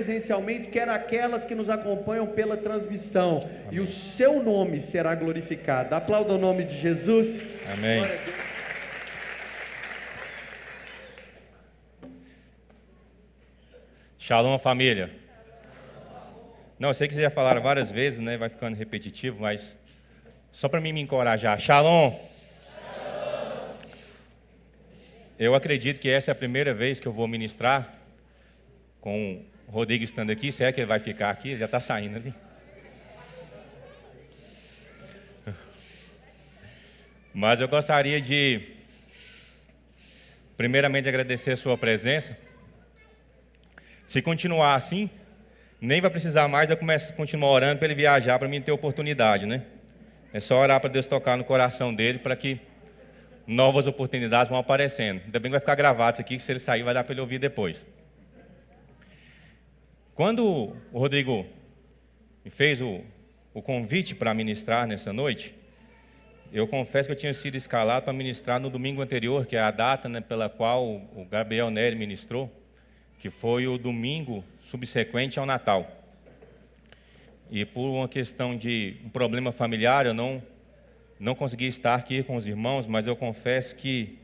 presencialmente, quer aquelas que nos acompanham pela transmissão. Amém. E o seu nome será glorificado. Aplauda o nome de Jesus. Amém. Glória a Deus. Shalom, família. Não, eu sei que vocês já falaram várias vezes, né? Vai ficando repetitivo, mas só para mim me encorajar. Shalom. Eu acredito que essa é a primeira vez que eu vou ministrar com o Rodrigo estando aqui. Se é que ele vai ficar aqui, ele já está saindo ali. Mas eu gostaria de, primeiramente, agradecer a sua presença. Se continuar assim, nem vai precisar mais de eu continuar orando para ele viajar, para mim ter oportunidade, né? É só orar para Deus tocar no coração dele, para que novas oportunidades vão aparecendo. Ainda bem que vai ficar gravado isso aqui, que se ele sair vai dar para ele ouvir depois. Quando o Rodrigo me fez o convite para ministrar nessa noite, eu confesso que eu tinha sido escalado para ministrar no domingo anterior, que é a data, né, pela qual o Gabriel Nery ministrou, que foi o domingo subsequente ao Natal. E por uma questão de um problema familiar, eu não consegui estar aqui com os irmãos, mas eu confesso que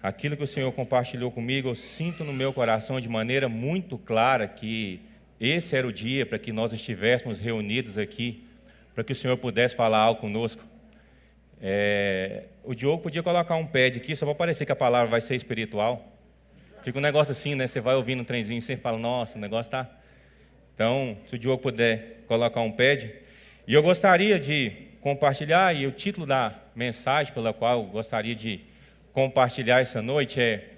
aquilo que o Senhor compartilhou comigo, eu sinto no meu coração de maneira muito clara que esse era o dia para que nós estivéssemos reunidos aqui, para que o Senhor pudesse falar algo conosco. O Diogo podia colocar um pad aqui, só para parecer que a palavra vai ser espiritual. Fica um negócio assim, né? Você vai ouvindo um trenzinho e você fala, nossa, o negócio está... Então, se o Diogo puder colocar um pad. E eu gostaria de compartilhar, e o título da mensagem pela qual eu gostaria de compartilhar essa noite é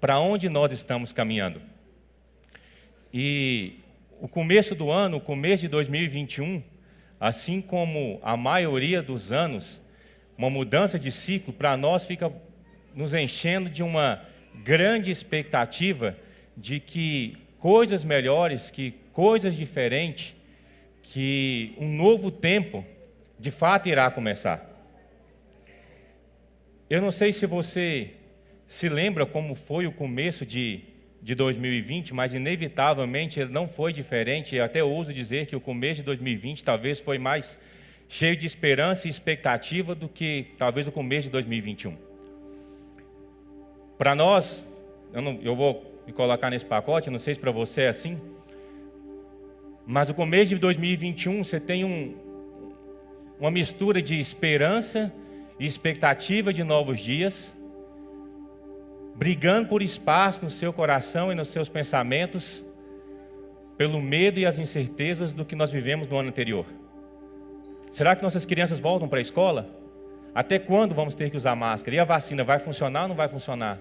para onde nós estamos caminhando. E o começo do ano, o começo de 2021, assim como a maioria dos anos, uma mudança de ciclo para nós fica nos enchendo de uma grande expectativa de que coisas melhores, que coisas diferentes, que um novo tempo de fato irá começar. Eu não sei se você se lembra como foi o começo de 2020, mas inevitavelmente ele não foi diferente. Eu até ouso dizer que o começo de 2020 talvez foi mais cheio de esperança e expectativa do que talvez o começo de 2021. Para nós, eu vou me colocar nesse pacote, não sei se para você é assim, mas o começo de 2021 você tem uma mistura de esperança e expectativa de novos dias, brigando por espaço no seu coração e nos seus pensamentos, pelo medo e as incertezas do que nós vivemos no ano anterior. Será que nossas crianças voltam para a escola? Até quando vamos ter que usar máscara? E a vacina vai funcionar ou não vai funcionar?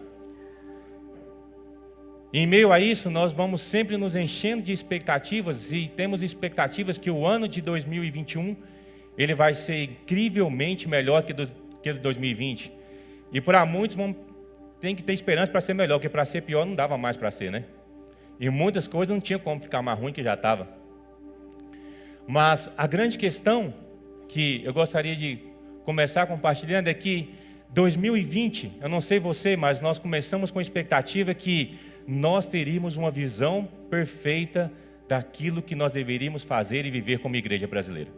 Em meio a isso, nós vamos sempre nos enchendo de expectativas e temos expectativas que o ano de 2021 ele vai ser incrivelmente melhor que o de 2020. E para muitos tem que ter esperança para ser melhor, porque para ser pior não dava mais para ser, né? E muitas coisas não tinha como ficar mais ruim que já estava. Mas a grande questão que eu gostaria de começar compartilhando é que 2020, eu não sei você, mas nós começamos com a expectativa que nós teríamos uma visão perfeita daquilo que nós deveríamos fazer e viver como igreja brasileira.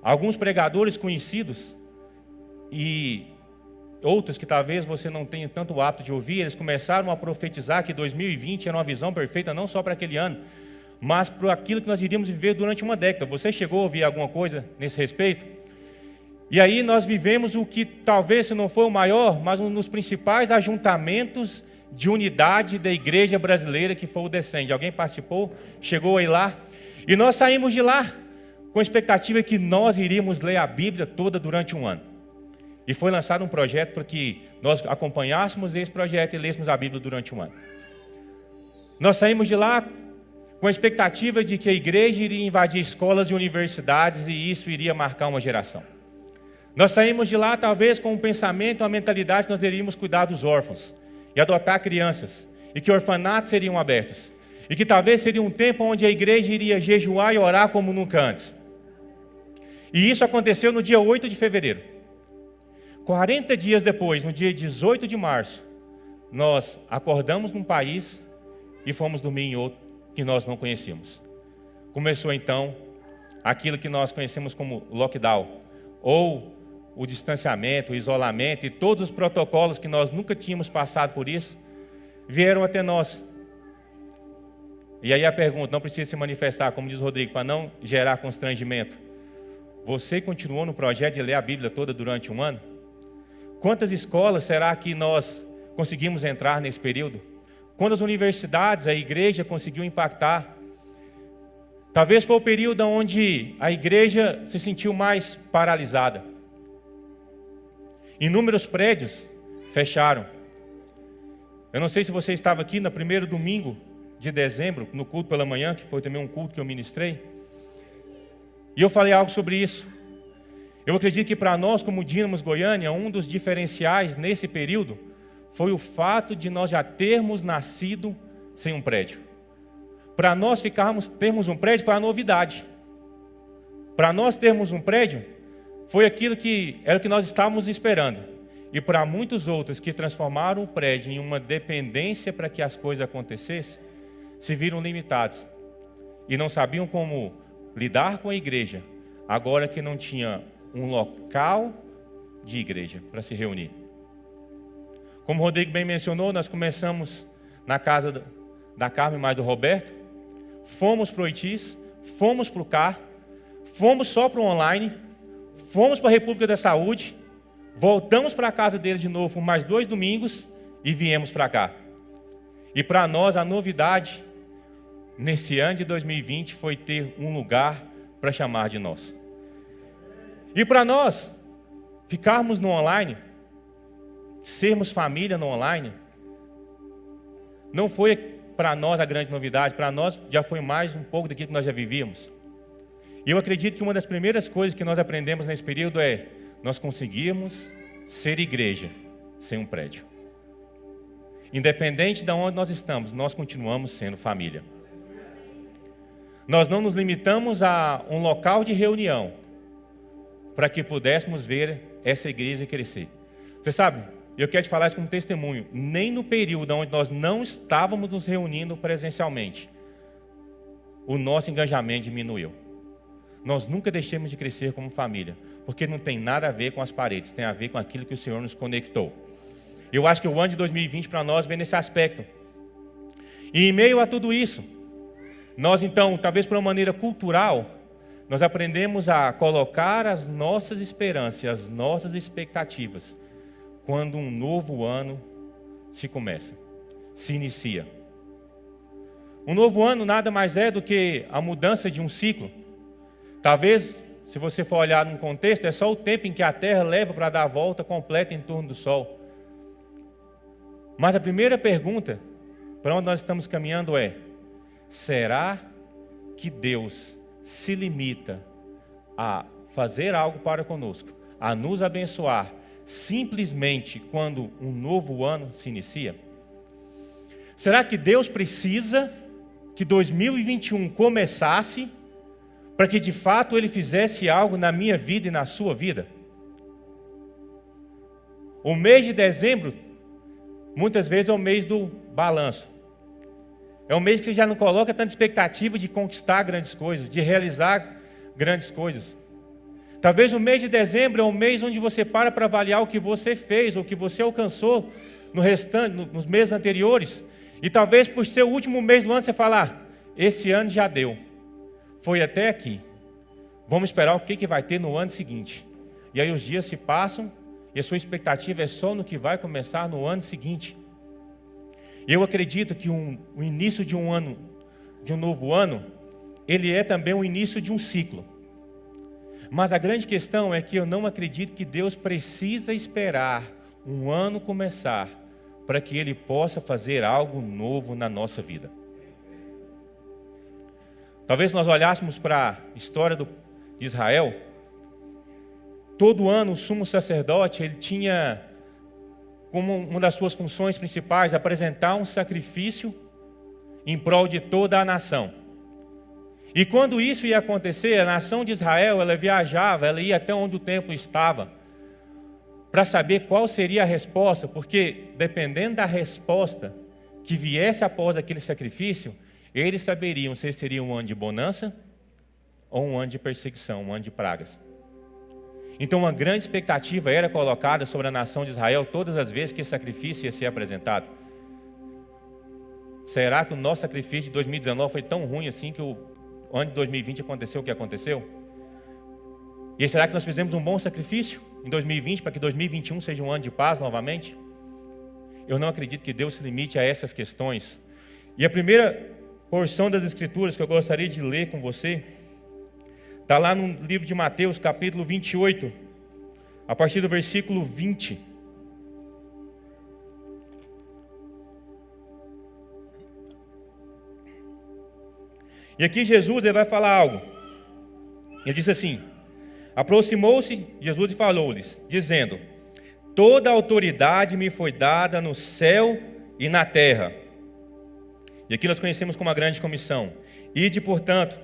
Alguns pregadores conhecidos e outros que talvez você não tenha tanto hábito de ouvir, eles começaram a profetizar que 2020 era uma visão perfeita não só para aquele ano, mas para aquilo que nós iríamos viver durante uma década. Você chegou a ouvir alguma coisa nesse respeito? E aí nós vivemos o que talvez se não for o maior, mas um dos principais ajuntamentos de unidade da igreja brasileira, que foi o Descende. Alguém participou? Chegou aí lá? E nós saímos de lá com a expectativa que nós iríamos ler a Bíblia toda durante um ano. E foi lançado um projeto para que nós acompanhássemos esse projeto e lêssemos a Bíblia durante um ano. Nós saímos de lá com a expectativa de que a igreja iria invadir escolas e universidades e isso iria marcar uma geração. Nós saímos de lá talvez com um pensamento, uma mentalidade que nós deveríamos cuidar dos órfãos e adotar crianças, e que orfanatos seriam abertos, e que talvez seria um tempo onde a igreja iria jejuar e orar como nunca antes. E isso aconteceu no dia 8 de fevereiro. 40 dias depois, no dia 18 de março, nós acordamos num país e fomos dormir em outro que nós não conhecíamos. Começou então aquilo que nós conhecemos como lockdown, ou o distanciamento, o isolamento e todos os protocolos que nós nunca tínhamos passado por isso, vieram até nós. E aí a pergunta, não precisa se manifestar, como diz o Rodrigo, para não gerar constrangimento. Você continuou no projeto de ler a Bíblia toda durante um ano? Quantas escolas será que nós conseguimos entrar nesse período? Quantas universidades a igreja conseguiu impactar? Talvez foi o período onde a igreja se sentiu mais paralisada. Inúmeros prédios fecharam. Eu não sei se você estava aqui no primeiro domingo de dezembro, no culto pela manhã, que foi também um culto que eu ministrei. E eu falei algo sobre isso. Eu acredito que para nós, como Dínamos Goiânia, um dos diferenciais nesse período foi o fato de nós já termos nascido sem um prédio. Para nós termos um prédio foi a novidade. Para nós termos um prédio, foi aquilo que era o que nós estávamos esperando. E para muitos outros que transformaram o prédio em uma dependência para que as coisas acontecessem, se viram limitados. E não sabiam como lidar com a igreja, agora que não tinha um local de igreja para se reunir. Como o Rodrigo bem mencionou, nós começamos na casa da Carmen mais do Roberto, fomos para o Oitis, fomos para o CAR, fomos só para o online, fomos para a República da Saúde, voltamos para a casa deles de novo por mais 2 domingos e viemos para cá. E para nós a novidade nesse ano de 2020 foi ter um lugar para chamar de nosso. E para nós ficarmos no online, sermos família no online, não foi para nós a grande novidade, para nós já foi mais um pouco daquilo que nós já vivíamos. E eu acredito que uma das primeiras coisas que nós aprendemos nesse período é nós conseguimos ser igreja sem um prédio. Independente de onde nós estamos, nós continuamos sendo família. Nós não nos limitamos a um local de reunião para que pudéssemos ver essa igreja crescer. Você sabe, eu quero te falar isso como testemunho, nem no período onde nós não estávamos nos reunindo presencialmente, o nosso engajamento diminuiu. Nós nunca deixamos de crescer como família, porque não tem nada a ver com as paredes, tem a ver com aquilo que o Senhor nos conectou. Eu acho que o ano de 2020 para nós vem nesse aspecto. E em meio a tudo isso, nós então, talvez por uma maneira cultural, nós aprendemos a colocar as nossas esperanças, as nossas expectativas, quando um novo ano se começa, se inicia. Um novo ano nada mais é do que a mudança de um ciclo. Talvez, se você for olhar num contexto, é só o tempo em que a Terra leva para dar a volta completa em torno do Sol. Mas a primeira pergunta, para onde nós estamos caminhando é: será que Deus se limita a fazer algo para conosco, a nos abençoar, simplesmente quando um novo ano se inicia? Será que Deus precisa que 2021 começasse para que de fato Ele fizesse algo na minha vida e na sua vida? O mês de dezembro, muitas vezes é o mês do balanço. É um mês que você já não coloca tanta expectativa de conquistar grandes coisas, de realizar grandes coisas. Talvez o mês de dezembro é um mês onde você para avaliar o que você fez, ou o que você alcançou nos meses anteriores. E talvez por ser o último mês do ano você falar: esse ano já deu, foi até aqui, vamos esperar o que vai ter no ano seguinte. E aí os dias se passam e a sua expectativa é só no que vai começar no ano seguinte. Eu acredito que o início de um ano, de um novo ano, ele é também o início de um ciclo. Mas a grande questão é que eu não acredito que Deus precisa esperar um ano começar para que Ele possa fazer algo novo na nossa vida. Talvez nós olhássemos para a história de Israel. Todo ano o sumo sacerdote, ele tinha como uma das suas funções principais apresentar um sacrifício em prol de toda a nação. E quando isso ia acontecer, a nação de Israel, ela viajava, ela ia até onde o templo estava, para saber qual seria a resposta, porque dependendo da resposta que viesse após aquele sacrifício, eles saberiam se seria um ano de bonança ou um ano de perseguição, um ano de pragas. Então uma grande expectativa era colocada sobre a nação de Israel todas as vezes que esse sacrifício ia ser apresentado. Será que o nosso sacrifício de 2019 foi tão ruim assim que o ano de 2020 aconteceu o que aconteceu? E será que nós fizemos um bom sacrifício em 2020 para que 2021 seja um ano de paz novamente? Eu não acredito que Deus se limite a essas questões. E a primeira porção das Escrituras que eu gostaria de ler com você está lá no livro de Mateus, capítulo 28, a partir do versículo 20. E aqui Jesus ele vai falar algo. Ele disse assim: aproximou-se Jesus e falou-lhes, dizendo: toda a autoridade me foi dada no céu e na terra. E aqui nós conhecemos como a grande comissão. Ide, portanto,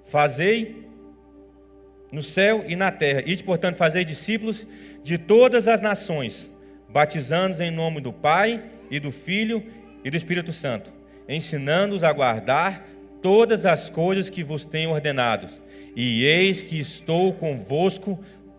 fazei no céu e na terra. Ide, portanto, fazei discípulos de todas as nações, batizando-os em nome do Pai e do Filho e do Espírito Santo, ensinando-os a guardar todas as coisas que vos tenho ordenado. E eis que estou convosco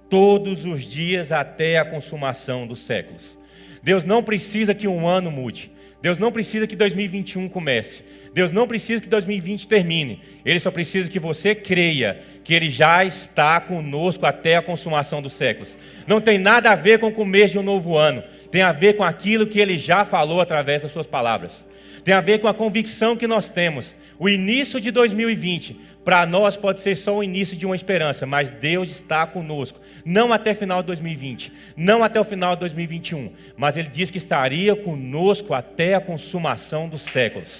todos os dias até a consumação dos séculos. Deus não precisa que um ano mude. Deus não precisa que 2021 comece. Deus não precisa que 2020 termine. Ele só precisa que você creia que Ele já está conosco até a consumação dos séculos. Não tem nada a ver com o começo de um novo ano. Tem a ver com aquilo que Ele já falou através das suas palavras. Tem a ver com a convicção que nós temos. O início de 2020, para nós pode ser só o início de uma esperança, mas Deus está conosco. Não até o final de 2020, não até o final de 2021, mas Ele disse que estaria conosco até a consumação dos séculos.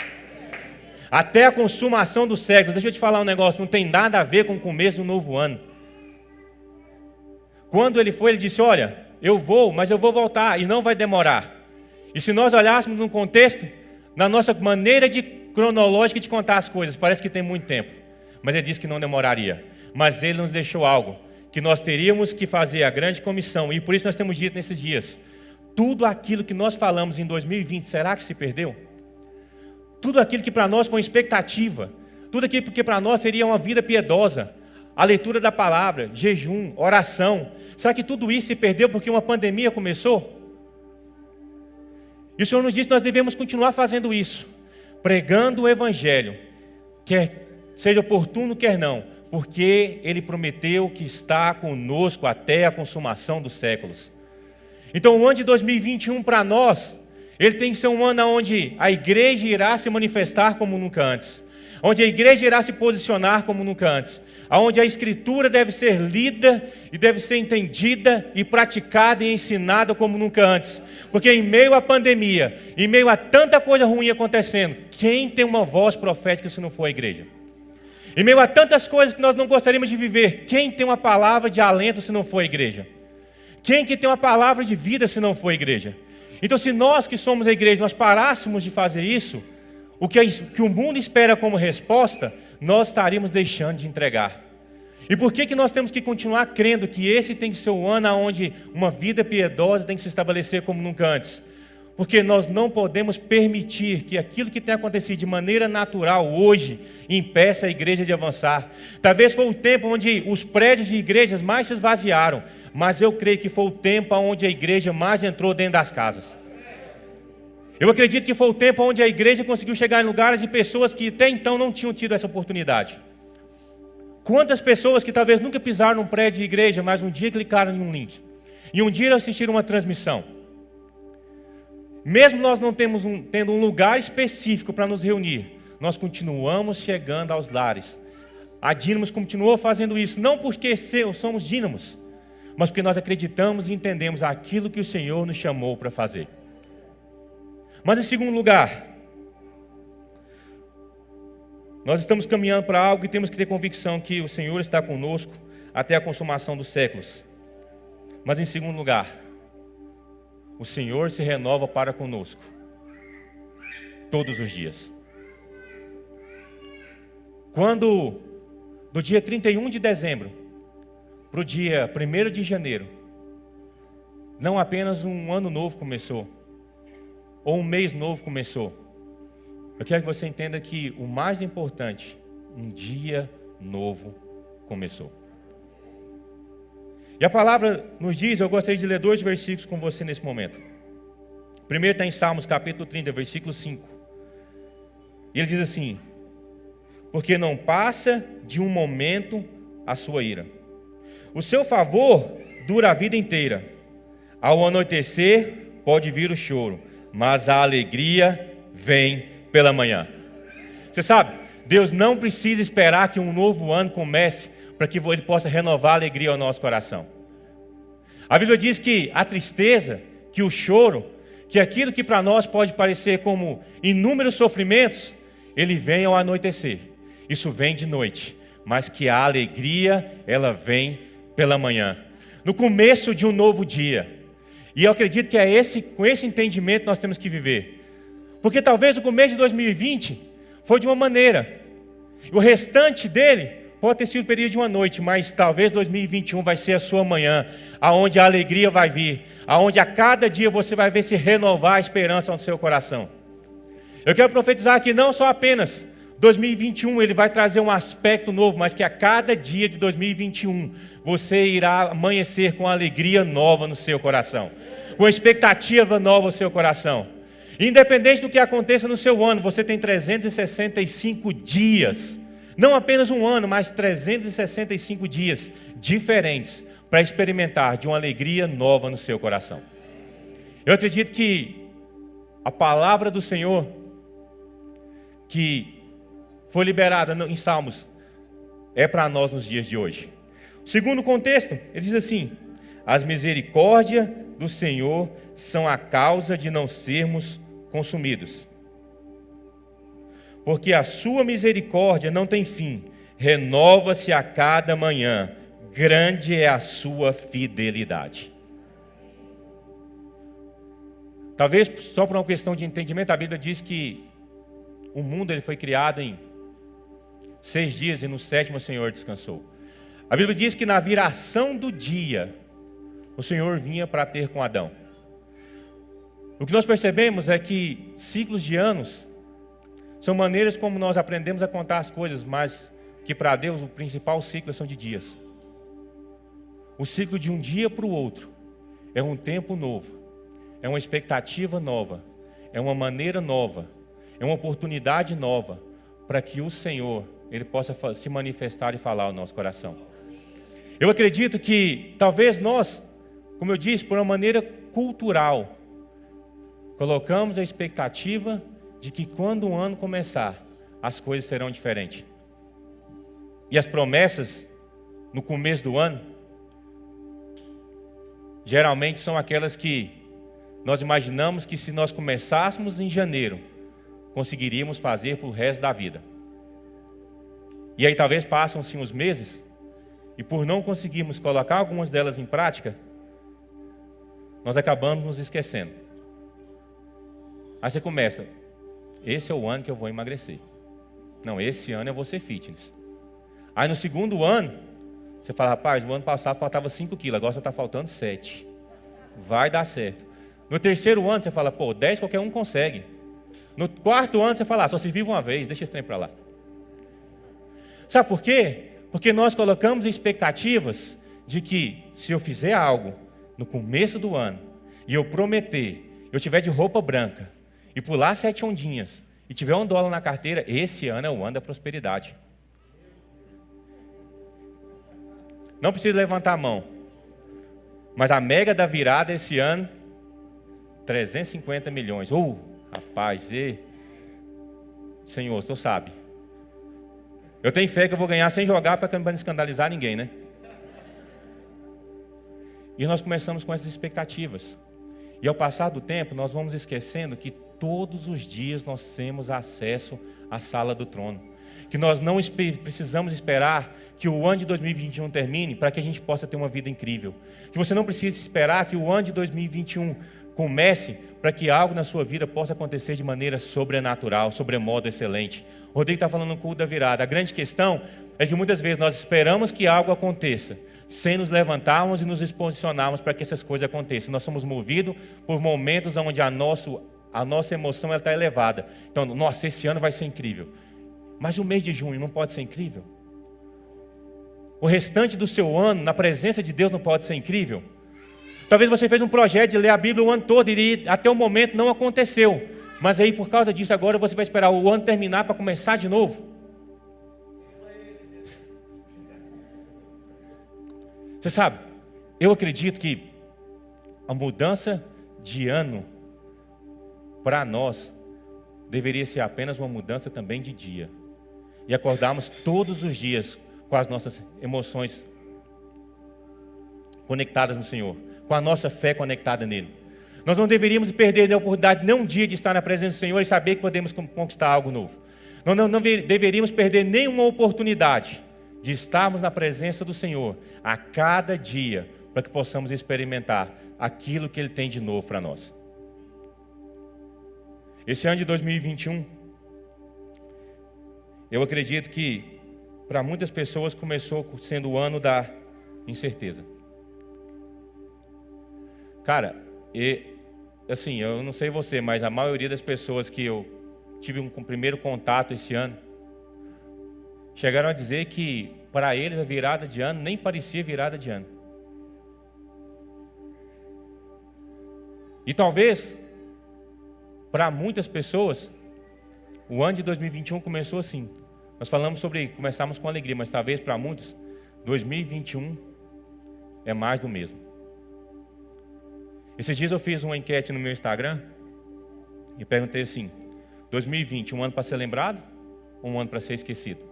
Até a consumação dos séculos. Deixa eu te falar um negócio, não tem nada a ver com o começo do novo ano. Quando Ele foi, Ele disse: olha, eu vou, mas eu vou voltar e não vai demorar. E se nós olhássemos no contexto, na nossa maneira cronológica de contar as coisas, parece que tem muito tempo. Mas Ele disse que não demoraria. Mas Ele nos deixou algo, que nós teríamos que fazer a grande comissão. E por isso nós temos dito nesses dias, tudo aquilo que nós falamos em 2020, será que se perdeu? Tudo aquilo que para nós foi uma expectativa, tudo aquilo que para nós seria uma vida piedosa, a leitura da palavra, jejum, oração, será que tudo isso se perdeu porque uma pandemia começou? E o Senhor nos disse que nós devemos continuar fazendo isso, pregando o Evangelho, quer seja oportuno, quer não, porque Ele prometeu que está conosco até a consumação dos séculos. Então o ano de 2021 para nós, ele tem que ser um ano onde a igreja irá se manifestar como nunca antes, onde a igreja irá se posicionar como nunca antes, onde a Escritura deve ser lida e deve ser entendida e praticada e ensinada como nunca antes. Porque em meio à pandemia, em meio a tanta coisa ruim acontecendo, quem tem uma voz profética se não for a igreja? Em meio a tantas coisas que nós não gostaríamos de viver, quem tem uma palavra de alento se não for a igreja? Quem que tem uma palavra de vida se não for a igreja? Então, se nós que somos a igreja, nós parássemos de fazer isso, o que o mundo espera como resposta, nós estaríamos deixando de entregar. E por que nós temos que continuar crendo que esse tem que ser o ano onde uma vida piedosa tem que se estabelecer como nunca antes? Porque nós não podemos permitir que aquilo que tem acontecido de maneira natural hoje impeça a igreja de avançar. Talvez foi o tempo onde os prédios de igrejas mais se esvaziaram, mas eu creio que foi o tempo onde a igreja mais entrou dentro das casas. Eu acredito que foi o tempo onde a igreja conseguiu chegar em lugares de pessoas que até então não tinham tido essa oportunidade. Quantas pessoas que talvez nunca pisaram num prédio de igreja, mas um dia clicaram em um link, e um dia assistiram uma transmissão. Mesmo nós não tendo um lugar específico para nos reunir, nós continuamos chegando aos lares. A Dínamos continuou fazendo isso, não porque somos Dínamos, mas porque nós acreditamos e entendemos aquilo que o Senhor nos chamou para fazer. Mas em segundo lugar, nós estamos caminhando para algo e temos que ter convicção que o Senhor está conosco até a consumação dos séculos. Mas em segundo lugar, o Senhor se renova para conosco todos os dias. Quando do dia 31 de dezembro para o dia 1º de janeiro, não apenas um ano novo começou, ou um mês novo começou, Eu quero que você entenda que o mais importante, um dia novo começou. E a palavra nos diz, eu gostaria de ler 2 versículos com você nesse momento. Primeiro está em Salmos capítulo 30, versículo 5. E ele diz assim: porque não passa de um momento a sua ira. O seu favor dura a vida inteira. Ao anoitecer pode vir o choro, mas a alegria vem pela manhã. Você sabe, Deus não precisa esperar que um novo ano comece para que Ele possa renovar a alegria ao nosso coração. A Bíblia diz que a tristeza, que o choro, que aquilo que para nós pode parecer como inúmeros sofrimentos, ele vem ao anoitecer. Isso vem de noite, mas que a alegria, ela vem pela manhã, no começo de um novo dia. E eu acredito que é com esse entendimento nós temos que viver. Porque talvez o começo de 2020 foi de uma maneira, o restante dele pode ter sido o período de uma noite, mas talvez 2021 vai ser a sua manhã, aonde a alegria vai vir, aonde a cada dia você vai ver se renovar a esperança no seu coração. Eu quero profetizar que não só apenas 2021 ele vai trazer um aspecto novo, mas que a cada dia de 2021 você irá amanhecer com alegria nova no seu coração, com expectativa nova no seu coração. Independente do que aconteça no seu ano, você tem 365 dias, não apenas um ano, mas 365 dias diferentes para experimentar de uma alegria nova no seu coração. Eu acredito que a palavra do Senhor que foi liberada em Salmos é para nós nos dias de hoje. O segundo contexto, ele diz assim: as misericórdias do Senhor são a causa de não sermos consumidos. Porque a sua misericórdia não tem fim, renova-se a cada manhã, grande é a sua fidelidade. Talvez só por uma questão de entendimento, a Bíblia diz que o mundo ele foi criado em 6 dias e no 7º o Senhor descansou. A Bíblia diz que na viração do dia, o Senhor vinha para ter com Adão. O que nós percebemos é que ciclos de anos são maneiras como nós aprendemos a contar as coisas, mas que para Deus o principal ciclo são de dias. O ciclo de um dia para o outro é um tempo novo, é uma expectativa nova, é uma maneira nova, é uma oportunidade nova para que o Senhor ele possa se manifestar e falar ao nosso coração. Eu acredito que talvez nós, como eu disse, por uma maneira cultural, colocamos a expectativa de que quando o ano começar, as coisas serão diferentes. E as promessas no começo do ano, geralmente são aquelas que nós imaginamos que se nós começássemos em janeiro, conseguiríamos fazer para o resto da vida. E aí talvez passam-se uns meses, e por não conseguirmos colocar algumas delas em prática, nós acabamos nos esquecendo. Aí você começa, esse é o ano que eu vou emagrecer. Não, esse ano eu vou ser fitness. Aí no segundo ano, você fala, rapaz, no ano passado faltava 5 quilos, agora só está faltando 7. Vai dar certo. No terceiro ano você fala, 10 qualquer um consegue. No 4º ano você fala, só se vive uma vez, deixa esse trem para lá. Sabe por quê? Porque nós colocamos expectativas de que se eu fizer algo no começo do ano, e eu prometer, eu tiver de roupa branca, e pular 7 ondinhas, e tiver $1 na carteira, esse ano é o ano da prosperidade. Não precisa levantar a mão, mas a mega da virada esse ano, 350 milhões. Rapaz, Senhor, o Senhor sabe. Eu tenho fé que eu vou ganhar sem jogar para não escandalizar ninguém, né? E nós começamos com essas expectativas. E ao passar do tempo, nós vamos esquecendo que todos os dias nós temos acesso à sala do trono. Que nós não precisamos esperar que o ano de 2021 termine para que a gente possa ter uma vida incrível. Que você não precisa esperar que o ano de 2021 comece para que algo na sua vida possa acontecer de maneira sobrenatural, sobremodo excelente. O Rodrigo está falando no culto da virada. A grande questão é que muitas vezes nós esperamos que algo aconteça, sem nos levantarmos e nos posicionarmos para que essas coisas aconteçam. Nós somos movidos por momentos onde a a nossa emoção está elevada. Então, nossa, esse ano vai ser incrível. Mas o mês de junho não pode ser incrível? O restante do seu ano, na presença de Deus, não pode ser incrível? Talvez você fez um projeto de ler a Bíblia o ano todo e até o momento não aconteceu. Mas aí, por causa disso, agora você vai esperar o ano terminar para começar de novo? Você sabe, eu acredito que a mudança de ano, para nós, deveria ser apenas uma mudança também de dia. E acordarmos todos os dias com as nossas emoções conectadas no Senhor, com a nossa fé conectada nele. Nós não deveríamos perder a oportunidade nem um dia de estar na presença do Senhor e saber que podemos conquistar algo novo. Nós não deveríamos perder nenhuma oportunidade de estarmos na presença do Senhor a cada dia, para que possamos experimentar aquilo que Ele tem de novo para nós. Esse ano de 2021, eu acredito que para muitas pessoas começou sendo o ano da incerteza. Cara, assim, eu não sei você, mas a maioria das pessoas que eu tive um primeiro contato esse ano, chegaram a dizer que para eles a virada de ano nem parecia virada de ano. E talvez, para muitas pessoas, o ano de 2021 começou assim. Nós falamos sobre começarmos com alegria, mas talvez para muitos, 2021 é mais do mesmo. Esses dias eu fiz uma enquete no meu Instagram e perguntei assim: 2020, um ano para ser lembrado ou um ano para ser esquecido?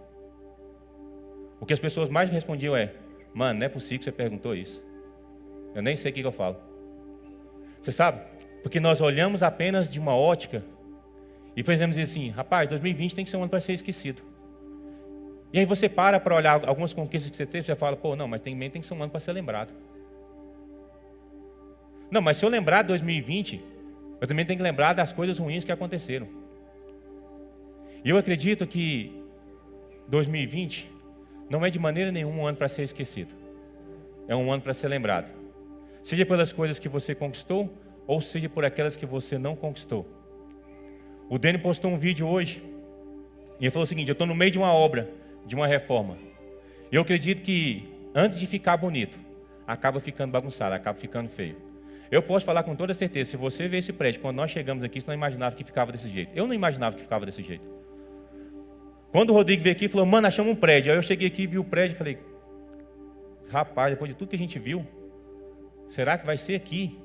O que as pessoas mais me respondiam é: mano, não é possível que você perguntou isso. Eu nem sei o que eu falo. Você sabe? Porque nós olhamos apenas de uma ótica e fazemos assim: rapaz, 2020 tem que ser um ano para ser esquecido. E aí você para olhar algumas conquistas que você teve, você fala: pô, não, mas também tem que ser um ano para ser lembrado. Não, mas se eu lembrar de 2020, eu também tenho que lembrar das coisas ruins que aconteceram. E eu acredito que 2020 não é de maneira nenhuma um ano para ser esquecido. É um ano para ser lembrado. Seja pelas coisas que você conquistou, ou seja por aquelas que você não conquistou. O Dani postou um vídeo hoje, e ele falou o seguinte: eu estou no meio de uma obra, de uma reforma. Eu acredito que antes de ficar bonito, acaba ficando bagunçado, acaba ficando feio. Eu posso falar com toda certeza, se você ver esse prédio, quando nós chegamos aqui, você não imaginava que ficava desse jeito. Eu não imaginava que ficava desse jeito. Quando o Rodrigo veio aqui, falou: mano, achamos um prédio. Aí eu cheguei aqui, vi o prédio e falei: rapaz, depois de tudo que a gente viu, será que vai ser aqui?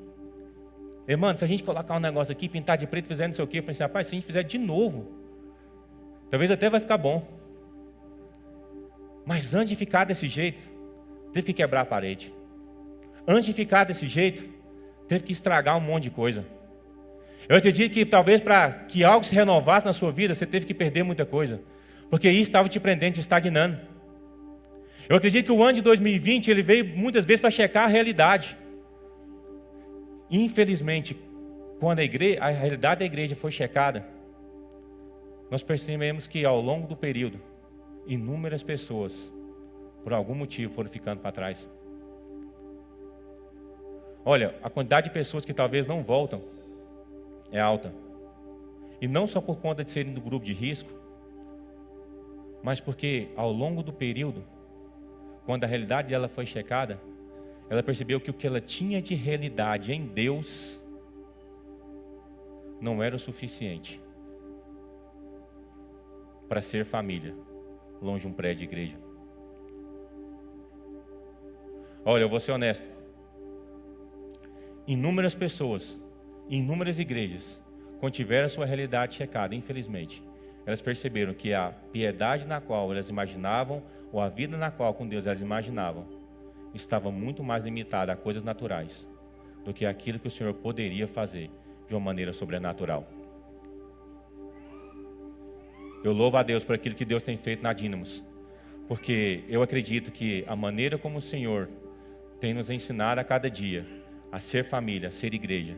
E, mano, se a gente colocar um negócio aqui, pintar de preto, fizer não sei o quê, eu falei assim: rapaz, se a gente fizer de novo, talvez até vai ficar bom. Mas antes de ficar desse jeito, teve que quebrar a parede. Antes de ficar desse jeito, teve que estragar um monte de coisa. Eu acredito que talvez para que algo se renovasse na sua vida, você teve que perder muita coisa. Porque isso estava te prendendo, te estagnando. Eu acredito que o ano de 2020, ele veio muitas vezes para checar a realidade. Infelizmente, quando a realidade da igreja foi checada, nós percebemos que ao longo do período, inúmeras pessoas, por algum motivo, foram ficando para trás. Olha, a quantidade de pessoas que talvez não voltam é alta. E não só por conta de serem do grupo de risco, mas porque ao longo do período, quando a realidade dela foi checada, ela percebeu que o que ela tinha de realidade em Deus não era o suficiente para ser família, longe de um prédio de igreja. Olha, eu vou ser honesto. Inúmeras pessoas, inúmeras igrejas, quando tiveram a sua realidade checada, infelizmente, elas perceberam que a piedade na qual elas imaginavam, ou a vida na qual com Deus elas imaginavam, estava muito mais limitada a coisas naturais do que aquilo que o Senhor poderia fazer de uma maneira sobrenatural. Eu louvo a Deus por aquilo que Deus tem feito na Dínamos, porque eu acredito que a maneira como o Senhor tem nos ensinado a cada dia a ser família, a ser igreja,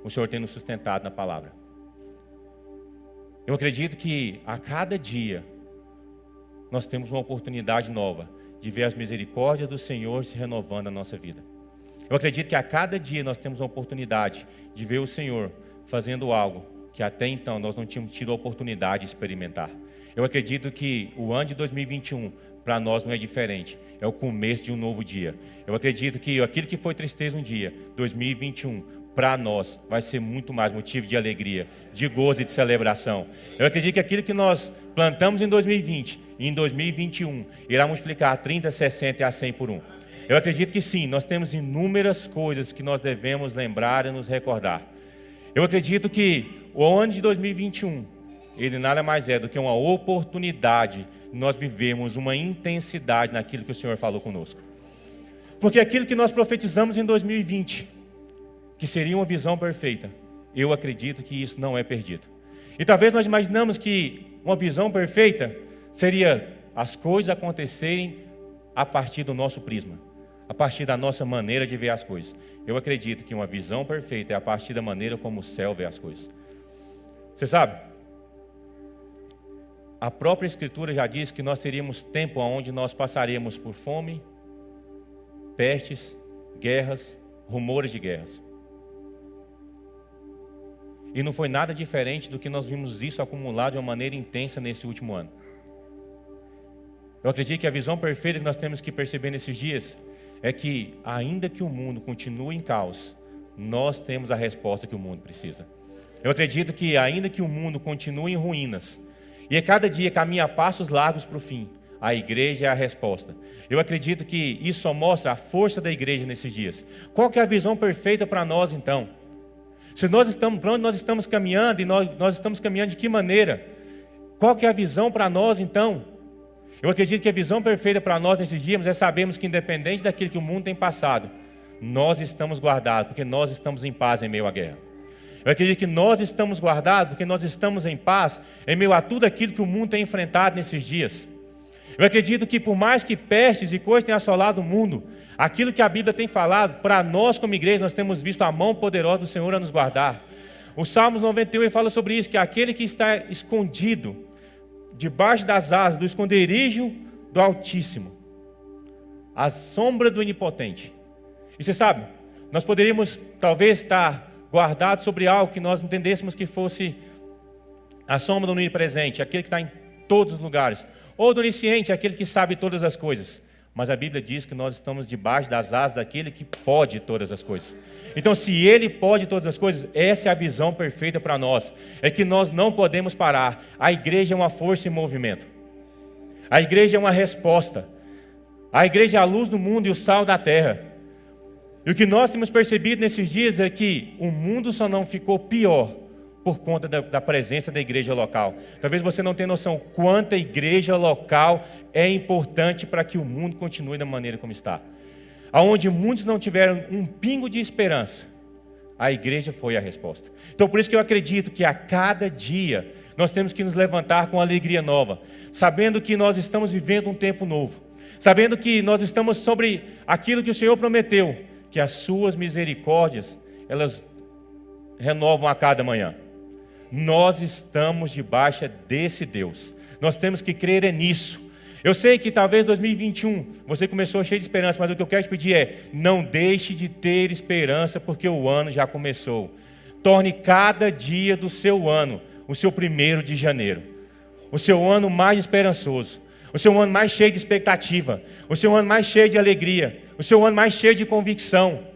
o Senhor tem nos sustentado na palavra. Eu acredito que a cada dia nós temos uma oportunidade nova de ver as misericórdias do Senhor se renovando na nossa vida. Eu acredito que a cada dia nós temos uma oportunidade de ver o Senhor fazendo algo que até então nós não tínhamos tido a oportunidade de experimentar. Eu acredito que o ano de 2021 para nós não é diferente, é o começo de um novo dia. Eu acredito que aquilo que foi tristeza um dia, 2021, para nós vai ser muito mais motivo de alegria, de gozo e de celebração. Eu acredito que aquilo que nós plantamos em 2020 e em 2021 irá multiplicar a 30, 60 e a 100 por 1. Eu acredito que sim, nós temos inúmeras coisas que nós devemos lembrar e nos recordar. Eu acredito que o ano de 2021, ele nada mais é do que uma oportunidade de nós vivermos uma intensidade naquilo que o Senhor falou conosco. Porque aquilo que nós profetizamos em 2020, que seria uma visão perfeita, eu acredito que isso não é perdido. E talvez nós imaginamos que uma visão perfeita seria as coisas acontecerem a partir do nosso prisma, a partir da nossa maneira de ver as coisas. Eu acredito que uma visão perfeita é a partir da maneira como o céu vê as coisas. Você sabe, a própria Escritura já diz que nós teríamos tempo onde nós passaríamos por fome, pestes, guerras, rumores de guerras. E não foi nada diferente do que nós vimos isso acumular de uma maneira intensa nesse último ano. Eu acredito que a visão perfeita que nós temos que perceber nesses dias é que, ainda que o mundo continue em caos, nós temos a resposta que o mundo precisa. Eu acredito que, ainda que o mundo continue em ruínas, e a cada dia caminha a passos largos para o fim, a igreja é a resposta. Eu acredito que isso só mostra a força da igreja nesses dias. Qual que é a visão perfeita para nós, então? Se nós estamos, para onde nós estamos caminhando, e nós estamos caminhando de que maneira? Qual que é a visão para nós, então? Eu acredito que a visão perfeita para nós nesses dias é sabermos que, independente daquilo que o mundo tem passado, nós estamos guardados, porque nós estamos em paz em meio à guerra. Eu acredito que nós estamos guardados, porque nós estamos em paz em meio a tudo aquilo que o mundo tem enfrentado nesses dias. Eu acredito que, por mais que pestes e coisas tenham assolado o mundo, aquilo que a Bíblia tem falado, para nós como igreja, nós temos visto a mão poderosa do Senhor a nos guardar. O Salmos 91 fala sobre isso, que aquele que está escondido debaixo das asas do esconderijo do Altíssimo, a sombra do Onipotente. E você sabe, nós poderíamos talvez estar guardados sobre algo que nós entendêssemos que fosse a sombra do onipresente, aquele que está em todos os lugares, ou do onisciente, aquele que sabe todas as coisas. Mas a Bíblia diz que nós estamos debaixo das asas daquele que pode todas as coisas. Então, se Ele pode todas as coisas, essa é a visão perfeita para nós. É que nós não podemos parar. A igreja é uma força em movimento. A igreja é uma resposta. A igreja é a luz do mundo e o sal da terra. E o que nós temos percebido nesses dias é que o mundo só não ficou pior por conta da presença da igreja local. Talvez você não tenha noção quanta igreja local é importante para que o mundo continue da maneira como está. Aonde muitos não tiveram um pingo de esperança, a igreja foi a resposta. Então por isso que eu acredito que a cada dia nós temos que nos levantar com alegria nova, sabendo que nós estamos vivendo um tempo novo, sabendo que nós estamos sobre aquilo que o Senhor prometeu, que as suas misericórdias, elas renovam a cada manhã. Nós estamos debaixo desse Deus. Nós temos que crer nisso. Eu sei que talvez 2021 você começou cheio de esperança, mas o que eu quero te pedir é: não deixe de ter esperança, porque o ano já começou. Torne cada dia do seu ano o seu 1º de janeiro, o seu ano mais esperançoso, o seu ano mais cheio de expectativa, o seu ano mais cheio de alegria, o seu ano mais cheio de convicção.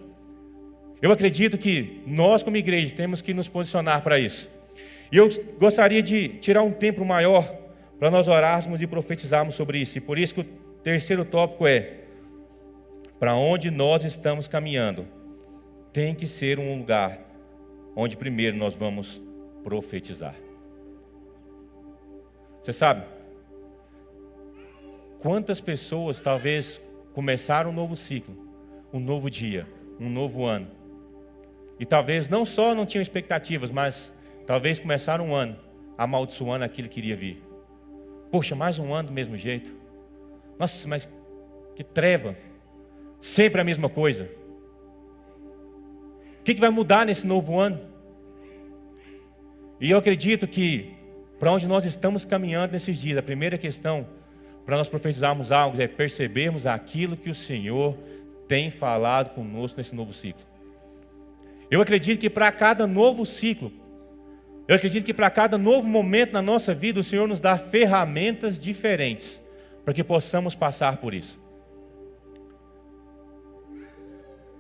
Eu acredito que nós como igreja temos que nos posicionar para isso. E eu gostaria de tirar um tempo maior para nós orarmos e profetizarmos sobre isso. E por isso que o terceiro tópico é: para onde nós estamos caminhando, tem que ser um lugar onde primeiro nós vamos profetizar. Você sabe, quantas pessoas talvez começaram um novo ciclo, um novo dia, um novo ano, e talvez não só não tinham expectativas, mas talvez começaram um ano amaldiçoando aquilo que iria vir. Poxa, mais um ano do mesmo jeito. Nossa, mas que treva. Sempre a mesma coisa. O que vai mudar nesse novo ano? E eu acredito que para onde nós estamos caminhando nesses dias, a primeira questão para nós profetizarmos algo é percebermos aquilo que o Senhor tem falado conosco nesse novo ciclo. Eu acredito que para cada novo ciclo, Eu acredito que para cada novo momento na nossa vida, o Senhor nos dá ferramentas diferentes para que possamos passar por isso.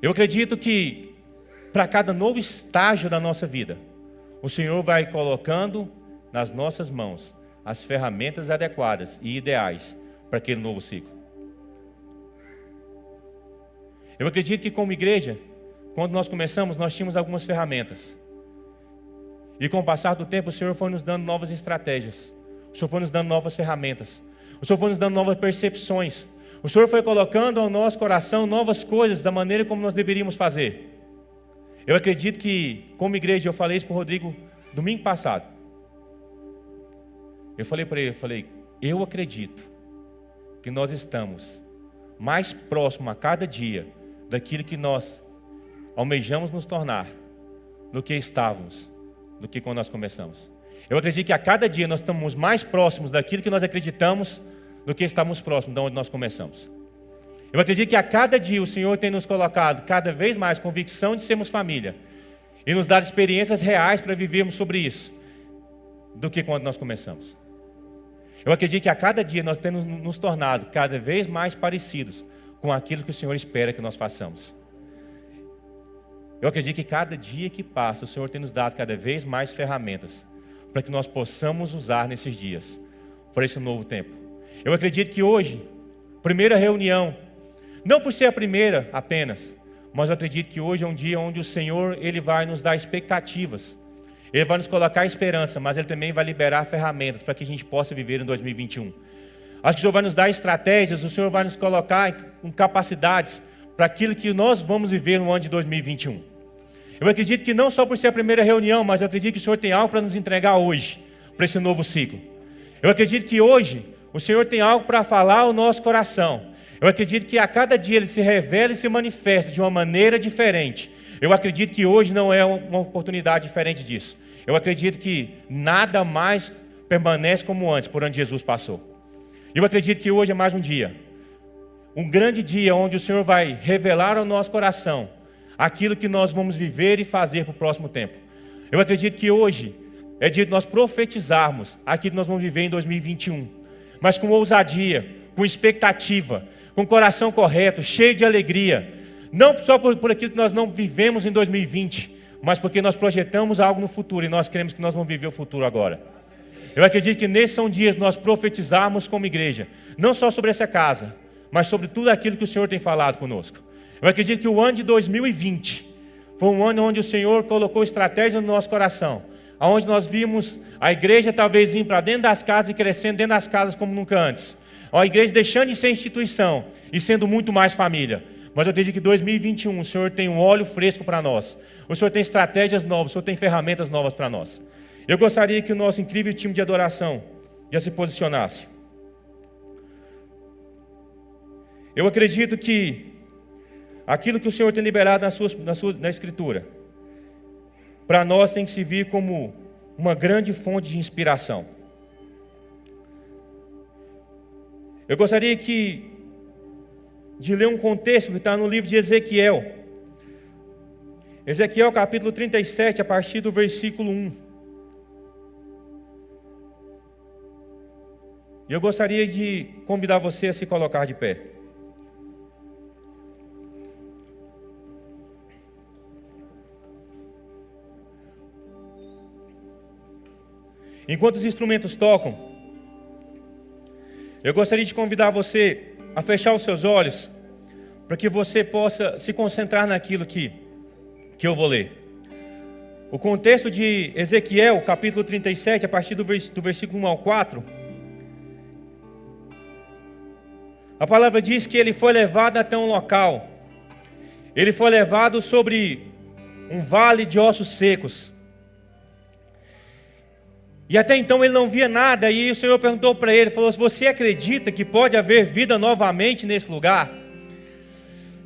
Eu acredito que para cada novo estágio da nossa vida, o Senhor vai colocando nas nossas mãos as ferramentas adequadas e ideais para aquele novo ciclo. Eu acredito que como igreja, quando nós começamos, nós tínhamos algumas ferramentas. E com o passar do tempo, o Senhor foi nos dando novas estratégias. O Senhor foi nos dando novas ferramentas. O Senhor foi nos dando novas percepções. O Senhor foi colocando ao nosso coração novas coisas da maneira como nós deveríamos fazer. Eu acredito que, como igreja, eu falei isso para o Rodrigo domingo passado. Eu falei para ele, eu acredito que nós estamos mais próximos a cada dia daquilo que nós almejamos nos tornar do que estávamos, do que quando nós começamos. Eu acredito que a cada dia nós estamos mais próximos daquilo que nós acreditamos do que estávamos próximos de onde nós começamos. Eu acredito que a cada dia o Senhor tem nos colocado cada vez mais convicção de sermos família e nos dado experiências reais para vivermos sobre isso do que quando nós começamos. Eu acredito que a cada dia nós temos nos tornado cada vez mais parecidos com aquilo que o Senhor espera que nós façamos. Eu acredito que cada dia que passa, o Senhor tem nos dado cada vez mais ferramentas para que nós possamos usar nesses dias, por esse novo tempo. Eu acredito que hoje, primeira reunião, não por ser a primeira apenas, mas eu acredito que hoje é um dia onde o Senhor Ele vai nos dar expectativas. Ele vai nos colocar esperança, mas Ele também vai liberar ferramentas para que a gente possa viver em 2021. Acho que o Senhor vai nos dar estratégias, o Senhor vai nos colocar com capacidades para aquilo que nós vamos viver no ano de 2021. Eu acredito que não só por ser a primeira reunião, mas eu acredito que o Senhor tem algo para nos entregar hoje, para esse novo ciclo. Eu acredito que hoje o Senhor tem algo para falar ao nosso coração. Eu acredito que a cada dia Ele se revela e se manifesta de uma maneira diferente. Eu acredito que hoje não é uma oportunidade diferente disso. Eu acredito que nada mais permanece como antes, por onde Jesus passou. Eu acredito que hoje é mais um dia. Um grande dia onde o Senhor vai revelar ao nosso coração aquilo que nós vamos viver e fazer para o próximo tempo. Eu acredito que hoje é dia de nós profetizarmos aquilo que nós vamos viver em 2021. Mas com ousadia, com expectativa, com o coração correto, cheio de alegria. Não só por aquilo que nós não vivemos em 2020, mas porque nós projetamos algo no futuro e nós queremos que nós vamos viver o futuro agora. Eu acredito que nesses são dias nós profetizarmos como igreja, não só sobre essa casa, mas sobre tudo aquilo que o Senhor tem falado conosco. Eu acredito que o ano de 2020 foi um ano onde o Senhor colocou estratégia no nosso coração, onde nós vimos a igreja talvez indo para dentro das casas e crescendo dentro das casas como nunca antes. A igreja deixando de ser instituição e sendo muito mais família. Mas eu acredito que em 2021 o Senhor tem um óleo fresco para nós. O Senhor tem estratégias novas, o Senhor tem ferramentas novas para nós. Eu gostaria que o nosso incrível time de adoração já se posicionasse. Eu acredito que aquilo que o Senhor tem liberado na Escritura, para nós tem que se vir como uma grande fonte de inspiração. Eu gostaria de ler um contexto que está no livro de Ezequiel. Ezequiel capítulo 37, a partir do versículo 1. E eu gostaria de convidar você a se colocar de pé. Enquanto os instrumentos tocam, eu gostaria de convidar você a fechar os seus olhos, para que você possa se concentrar naquilo que eu vou ler. O contexto de Ezequiel, capítulo 37, a partir do versículo 1 ao 4, a palavra diz que ele foi levado até um local, ele foi levado sobre um vale de ossos secos, e até então ele não via nada, e o Senhor perguntou para ele, falou: você acredita que pode haver vida novamente nesse lugar?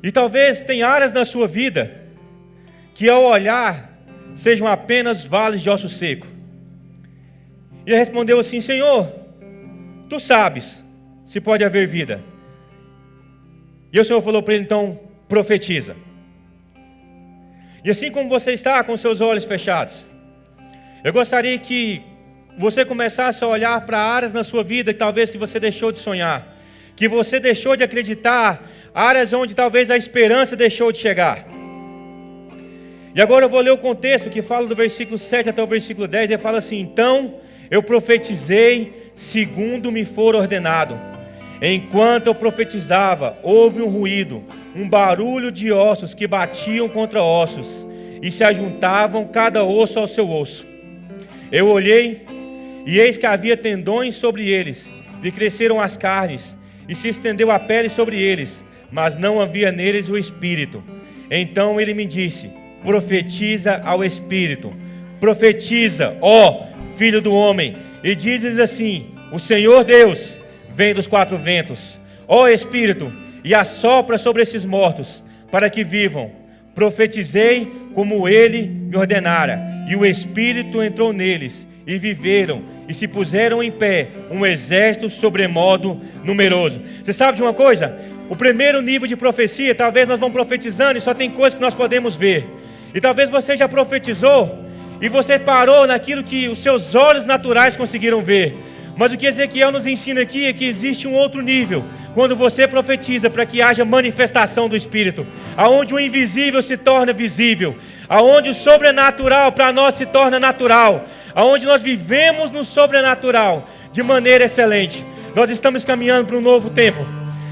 E talvez tenha áreas na sua vida, que ao olhar, sejam apenas vales de osso seco. E ele respondeu assim: Senhor, Tu sabes se pode haver vida. E o Senhor falou para ele: então, profetiza. E assim como você está com seus olhos fechados, Eu gostaria que você começasse a olhar para áreas na sua vida que talvez que você deixou de sonhar, que você deixou de acreditar, áreas onde talvez a esperança deixou de chegar. E agora eu vou ler o contexto que fala do versículo 7 até o versículo 10, ele fala assim: então eu profetizei segundo me for ordenado. Enquanto eu profetizava, houve um ruído, um barulho de ossos que batiam contra ossos, e se ajuntavam cada osso ao seu osso. Eu olhei, e eis que havia tendões sobre eles, e cresceram as carnes, e se estendeu a pele sobre eles, mas não havia neles o espírito. Então ele me disse: profetiza ao espírito, profetiza, ó filho do homem, e dizes assim: o Senhor Deus vem dos quatro ventos, ó espírito, e assopra sobre esses mortos, para que vivam. Profetizei como ele me ordenara, e o espírito entrou neles, e viveram, e se puseram em pé um exército sobremodo numeroso. Você sabe de uma coisa? O primeiro nível de profecia, talvez nós vamos profetizando e só tem coisas que nós podemos ver. E talvez você já profetizou e você parou naquilo que os seus olhos naturais conseguiram ver. Mas o que Ezequiel nos ensina aqui é que existe um outro nível, quando você profetiza para que haja manifestação do Espírito, aonde o invisível se torna visível, aonde o sobrenatural para nós se torna natural, aonde nós vivemos no sobrenatural de maneira excelente. Nós estamos caminhando para um novo tempo,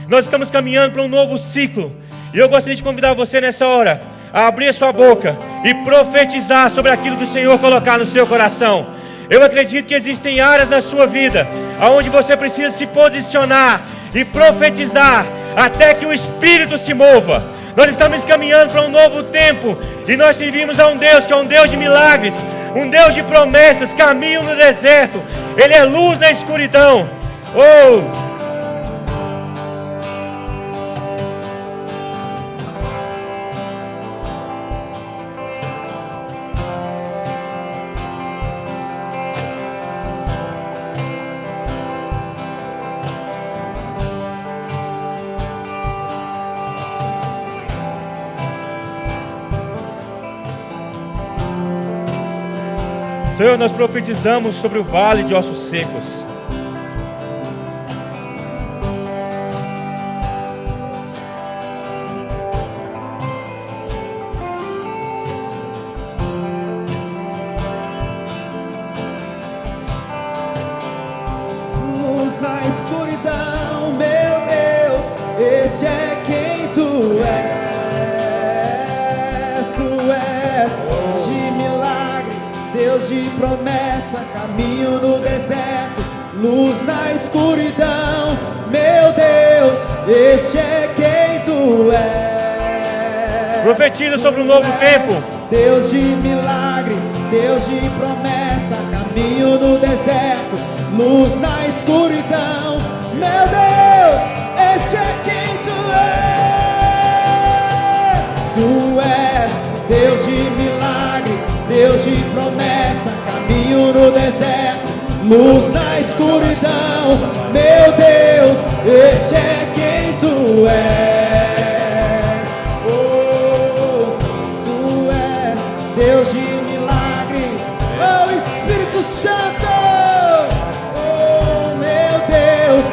nós estamos caminhando para um novo ciclo, e eu gostaria de convidar você nessa hora a abrir a sua boca e profetizar sobre aquilo que o Senhor colocar no seu coração. Eu acredito que existem áreas na sua vida onde você precisa se posicionar e profetizar até que o Espírito se mova. Nós estamos caminhando para um novo tempo e nós servimos a um Deus que é um Deus de milagres, um Deus de promessas, caminho no deserto. Ele é luz na escuridão. Oh! Senhor, nós profetizamos sobre o vale de ossos secos. Luz na escuridão, meu Deus, este é quem tu és de milagre, Deus de promessa, caminho no deserto, luz na escuridão, meu Deus, este é quem tu és. Profetiza sobre um novo tempo. Deus de milagre, Deus de promessa, caminho no deserto, luz na escuridão, meu Deus, este é quem tu és. Tu és Deus de milagre, Deus de promessa, caminho no deserto, luz na escuridão, meu Deus, este é quem tu és. Oh, tu és Deus de milagre, oh Espírito Santo, oh meu Deus,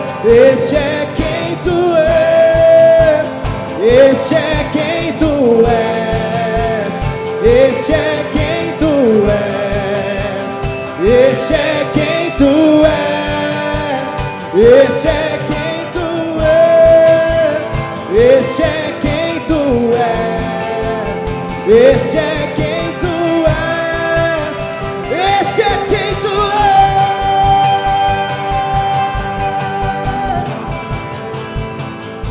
este é quem tu és, este é quem tu és, este é quem tu és, este é quem tu és, este é quem tu és, este é quem tu és, este é quem tu és, este é quem tu és.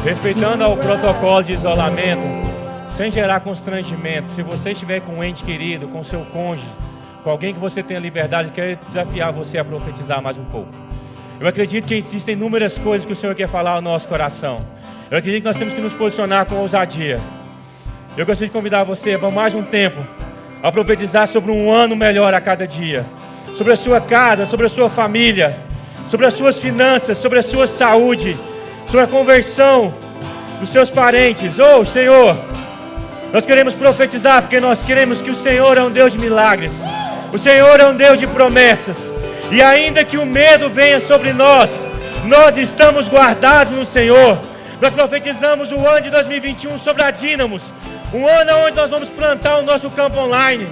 Respeitando ao protocolo de isolamento, sem gerar constrangimento, se você estiver com um ente querido, com seu cônjuge, com alguém que você tenha liberdade, eu quero desafiar você a profetizar mais um pouco. Eu acredito que existem inúmeras coisas que o Senhor quer falar ao nosso coração. Eu acredito que nós temos que nos posicionar com ousadia. Eu gostaria de convidar você para mais um tempo a profetizar sobre um ano melhor a cada dia, sobre a sua casa, sobre a sua família, sobre as suas finanças, sobre a sua saúde, sobre a conversão dos seus parentes. Oh, Senhor, nós queremos profetizar porque nós queremos que o Senhor é um Deus de milagres. O Senhor é um Deus de promessas. E ainda que o medo venha sobre nós, nós estamos guardados no Senhor. Nós profetizamos o ano de 2021 sobre a Dínamos. Um ano onde nós vamos plantar o nosso campo online.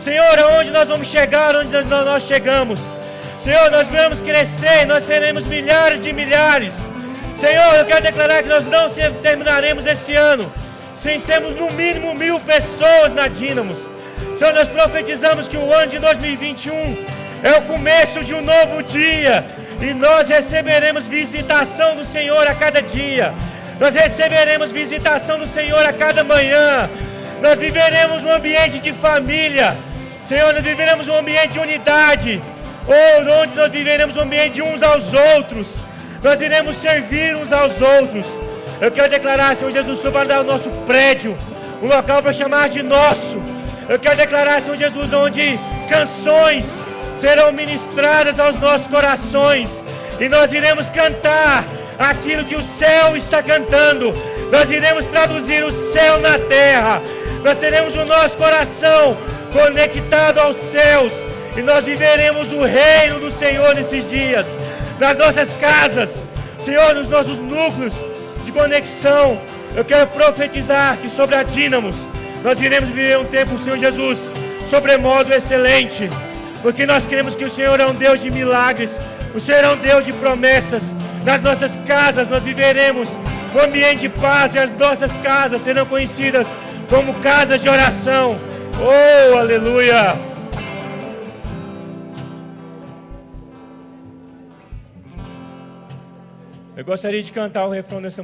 Senhor, aonde nós vamos chegar, onde nós chegamos. Senhor, nós vamos crescer, nós seremos milhares de milhares. Senhor, eu quero declarar que nós não terminaremos esse ano sem sermos no mínimo 1000 pessoas na Dínamos. Senhor, nós profetizamos que o ano de 2021 é o começo de um novo dia. E nós receberemos visitação do Senhor a cada dia. Nós receberemos visitação do Senhor a cada manhã. Nós viveremos um ambiente de família. Senhor, nós viveremos um ambiente de unidade. Ou onde nós viveremos um ambiente de uns aos outros. Nós iremos servir uns aos outros. Eu quero declarar, Senhor Jesus, o Senhor vai dar o nosso prédio, um local para chamar de nosso. Eu quero declarar, Senhor Jesus, onde canções serão ministradas aos nossos corações. E nós iremos cantar aquilo que o céu está cantando. Nós iremos traduzir o céu na terra. Nós teremos o nosso coração conectado aos céus. E nós viveremos o reino do Senhor nesses dias. Nas nossas casas, Senhor, nos nossos núcleos de conexão. Eu quero profetizar que sobre a Dínamos nós iremos viver um tempo, Senhor Jesus, sobremodo excelente. Porque nós queremos que o Senhor é um Deus de milagres. O Senhor é um Deus de promessas. Nas nossas casas nós viveremos um ambiente de paz. E as nossas casas serão conhecidas como casas de oração. Oh, aleluia! Eu gostaria de cantar o refrão dessa